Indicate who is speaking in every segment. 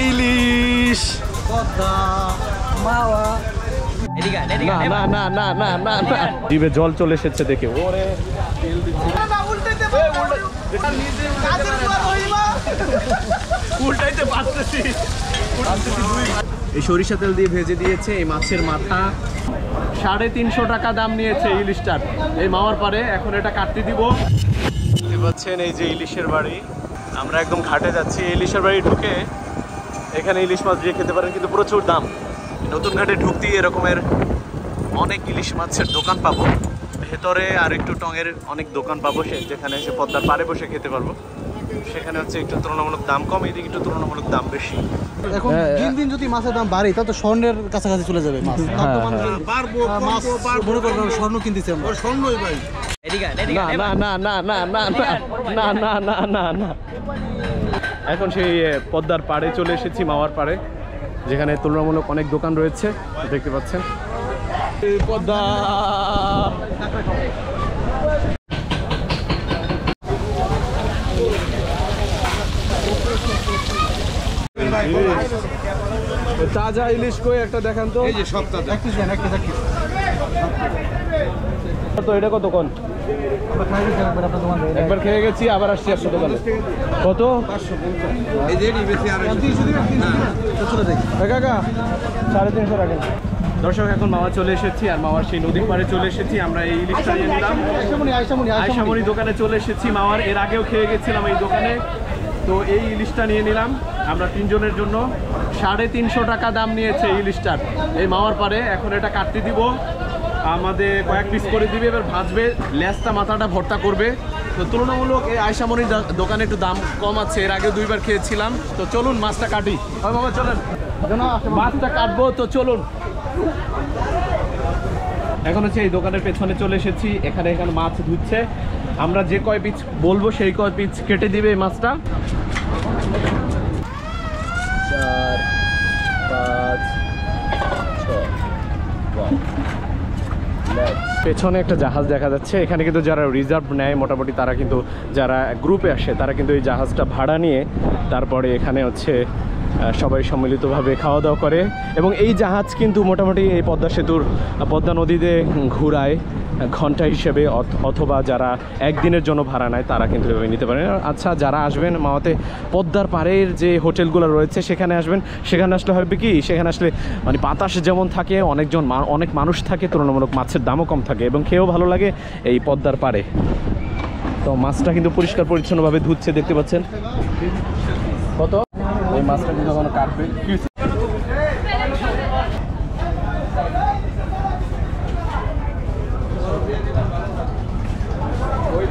Speaker 1: ইলিশ জিভে জল চলে এসেছে দেখে। ওরে উল্টাইতে পারতেছি। এই সরিষা তেল দিয়ে ভেজে দিয়েছে এই মাছের মাথা। 350 টাকা দাম নিয়েছে ইলিশটার এই মাওয়ার পারে। এখন এটা কাটতে দিব। দেখতে পাচ্ছেন এই যে ইলিশের বাড়ি। আমরা একদম ঘাটে যাচ্ছি। ইলিশের বাড়ি ঢুকে এখানে ইলিশ মাছ দিয়ে খেতে পারেন, কিন্তু প্রচুর দাম। নতুন ঘাটে ঢুকতেই এরকমের অনেক ইলিশ মাছের দোকান পাবো। ভেতরে আর একটু টঙের অনেক দোকান পাবো, যেখানে এসে পদ্মার পাড়ে বসে খেতে পারবো। সেখানে হচ্ছে একটু তুলনামূলক দাম কম, এদিকে একটু তুলনামূলক দাম বেশি।
Speaker 2: এখন দিন দিন যদি মাছের দাম বাড়ে তা তো স্বর্ণের কাছাকাছি চলে যাবে মাছ। স্বর্ণ কিনতেছে আমরা, স্বর্ণই ভাই।
Speaker 1: না, এখন সেই পদ্মার পাড়ে চলে এসেছি, মাওয়ার পাড়ে, যেখানে তুলনামূলক অনেক দোকান রয়েছে। দেখতে পাচ্ছেন পদ্মা। তাজা ইলিশ কই একটা দেখান তো।
Speaker 2: এই যে সব তাজা।
Speaker 1: তো এটা কত কোন? একবার খেয়ে গেছি, আবার আসছি আপনার দোকানে। কত? 350 রাখেন। দর্শক, এখন মাওয়া চলে এসেছি, আর মাওয়ার সেই নদীর পাড়ে চলে এসেছি। আমরা এই ইলিশটা নিয়ে নিলাম। আয়শামণি দোকানে চলে এসেছি মাওয়ার। এর আগেও খেয়ে গেছিলাম এই দোকানে। তো এই ইলিশটা নিয়ে নিলাম আমরা 3 জনের জন্য। 350 টাকা দাম নিয়েছে ইলিশটার এই মাওয়ার পারে। এখন এটা কাটতে দিব, আমাদের কয়েক পিস করে দিবে, এবার ভাজবে, লেজটা মাথাটা ভর্তা করবে। তো তুলনামূলক এই আয়শামণির দোকানে একটু দাম কম আছে। এর আগে 2 বার খেয়েছিলাম। তো চলুন মাছটা কাটি। বাবা চলেন, মাছটা কাটবো। তো চলুন। এখন হচ্ছে এই দোকানের পেছনে চলে এসেছি। এখানে মাছ ধুচ্ছে। আমরা যে কয় পিস বলবো সেই কয় পিস কেটে দিবে এই মাছটা। 4, 5, 6। পেছনে একটা জাহাজ দেখা যাচ্ছে। এখানে কিন্তু যারা রিজার্ভ নেয় মোটামুটি, তারা কিন্তু যারা গ্রুপে আসে তারা কিন্তু এই জাহাজটা ভাড়া নিয়ে তারপরে এখানে হচ্ছে সবাই সম্মিলিতভাবে খাওয়া দাওয়া করে। এবং এই জাহাজ কিন্তু মোটামুটি এই পদ্মা সেতুর পদ্মা নদীতে ঘুরায় ঘন্টা হিসেবে, অথবা যারা একদিনের জন্য ভাড়া নেয় তারা কিন্তু এভাবে নিতে পারেন। আচ্ছা, যারা আসবেন মাওয়াতে পদ্মার পাড়ের যে হোটেলগুলো রয়েছে সেখানে আসবেন। সেখানে আসলে হবে কি, সেখানে আসলে মানে বাতাস যেমন থাকে, অনেক মানুষ থাকে, তুলনামূলক মাছের দামও কম থাকে এবং খেয়েও ভালো লাগে এই পদ্মার পাড়ে। তো মাছটা কিন্তু পরিষ্কার পরিচ্ছন্নভাবে ধুচ্ছে, দেখতে পাচ্ছেন। কত এই মাছটা কিন্তু কোনো কাটবে।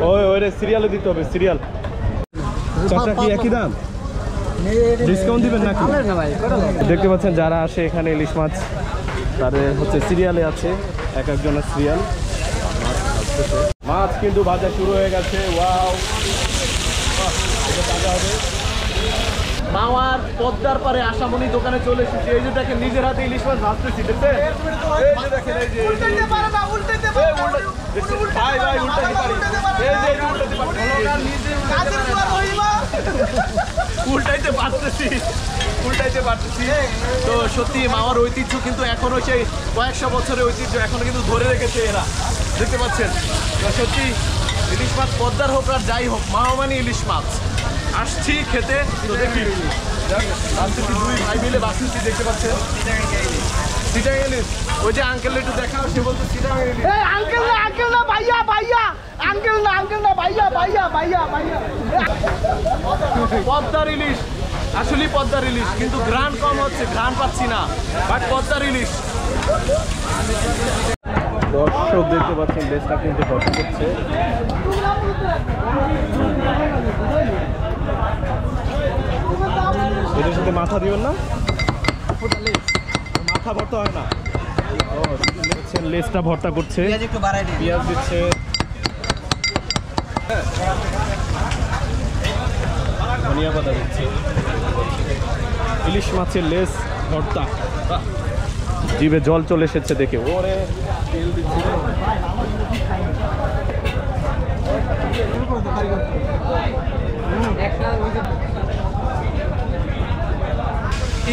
Speaker 1: ওই সিরিয়ালে দিতে হবে, সিরিয়াল। চাচা কি একই দাম? ডিসকাউন্ট দিবেন নাকি? দেখতে পাচ্ছেন যারা আসে এখানে ইলিশ মাছ, তাদের হচ্ছে সিরিয়ালে আছে, এক একজনের সিরিয়াল। মাছ কিন্তু ভাজা শুরু হয়ে গেছে। ওয়াও, এটা তাজা হবে। মাওয়ার পদ্মার পারে আশামণি দোকানে চলে এসেছি। এই যে দেখেন, নিজের হাতে ইলিশ মাছ ভাজতেছি। দেখছেন? উল্টাইতে পারতেছি। তো সত্যি মাওয়ার ঐতিহ্য কিন্তু এখনো সেই কয়েকশো বছরের ঐতিহ্য এখনো কিন্তু ধরে রেখেছে এরা। দেখতে পাচ্ছেন? সত্যি ইলিশ মাছ পদ্মার হোক আর যাই হোক, মাওয়া মানে ইলিশ মাছ। আসছি খেতে। তো দেখি আসতেছি, 2 ভাই মিলে বাসতেছি। দেখতে পাচ্ছেন চিটাং ইলিশ। ওই যে আঙ্কেল একটু দেখাও, সে বলতো চিটাং ইলিশ। আঙ্কেল না ভাইয়া, পদ্মার ইলিশ, আসলে পদ্মার ইলিশ, কিন্তু ঘ্রাণ কম হচ্ছে, ঘ্রাণ পাচ্ছি না, বাট পদ্মার ইলিশ। দর্শক দেখতে পাচ্ছেন লেজটা কিন্তু ভর্তি করছে। এটার সাথে মাথা দিবেন না, মাথা ভর্তা হয় না। লেজটা ভর্তা করছে, পেঁয়াজ দিচ্ছে। ধনিয়া পাতা দিচ্ছে। ইলিশ মাছের লেজ ভর্তা, জিভে জল চলে এসেছে দেখে। ওরে তেল দিচ্ছে।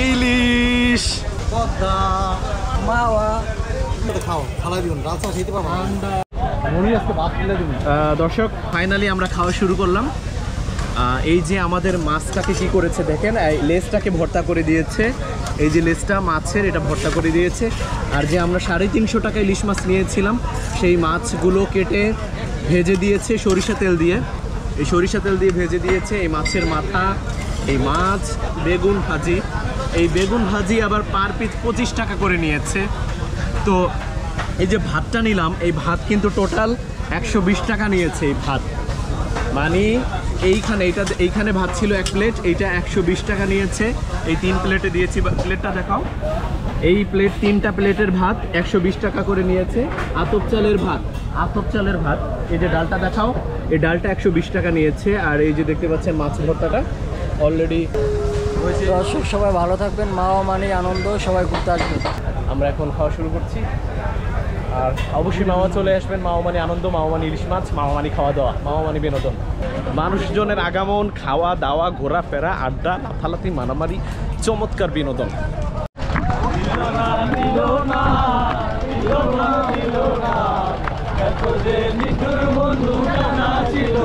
Speaker 1: ইলিশ,
Speaker 2: পদ্মা মাওয়া খাও ফালাই দিবেন রালসা খেতে পারবো মনি আজকে ভাত ফেলে দিবেন।
Speaker 1: দর্শক ফাইনালি আমরা খাওয়া শুরু করলাম। এই যে আমাদের মাছটাকে কি করেছে দেখেন, এই লেজটাকে ভর্তা করে দিয়েছে, এই যে লেজটা মাছের এটা ভর্তা করে দিয়েছে। আর যে আমরা 350 টাকা ইলিশ মাছ নিয়েছিলাম সেই মাছগুলো কেটে ভেজে দিয়েছে সরিষা তেল দিয়ে, এই সরিষা তেল দিয়ে ভেজে দিয়েছে। এই মাছের মাথা, এই মাছ, বেগুন ভাজি, এই বেগুন ভাজি আবার পার পিস 25 টাকা করে নিয়েছে। তো এই যে ভাতটা নিলাম, এই ভাত কিন্তু টোটাল 120 টাকা নিয়েছে এই ভাত, মানে এইখানে ভাত ছিল 1 প্লেট, এইটা 120 টাকা নিয়েছে। এই 3 প্লেটে দিয়েছি, প্লেটটা দেখাও, এই প্লেট 3টা প্লেটের ভাত 120 টাকা করে নিয়েছে। আতপ চালের ভাত, এই যে ডালটা দেখাও, এই ডালটা 120 টাকা নিয়েছে। আর এই যে দেখতে পাচ্ছেন মাছ ভর্তাটা অলরেডি।
Speaker 3: দর্শক সবাই ভালো থাকবেন, মাওয়া মানে আনন্দ, সবাই ঘুরতে আসবেন।
Speaker 1: আমরা এখন খাওয়া শুরু করছি। আর অবশ্যই মাওয়া চলে আসবেন, মাওয়া মানে আনন্দ, মাওয়া মানে ইলিশ মাছ, মাওয়া মানে খাওয়া দাওয়া, মাওয়া মানে বিনোদন। মানুষজনের আগমন, খাওয়া দাওয়া, ঘোরাফেরা, আড্ডা, লাফালাফি, মারামারি, চমৎকার বিনোদন। ছিল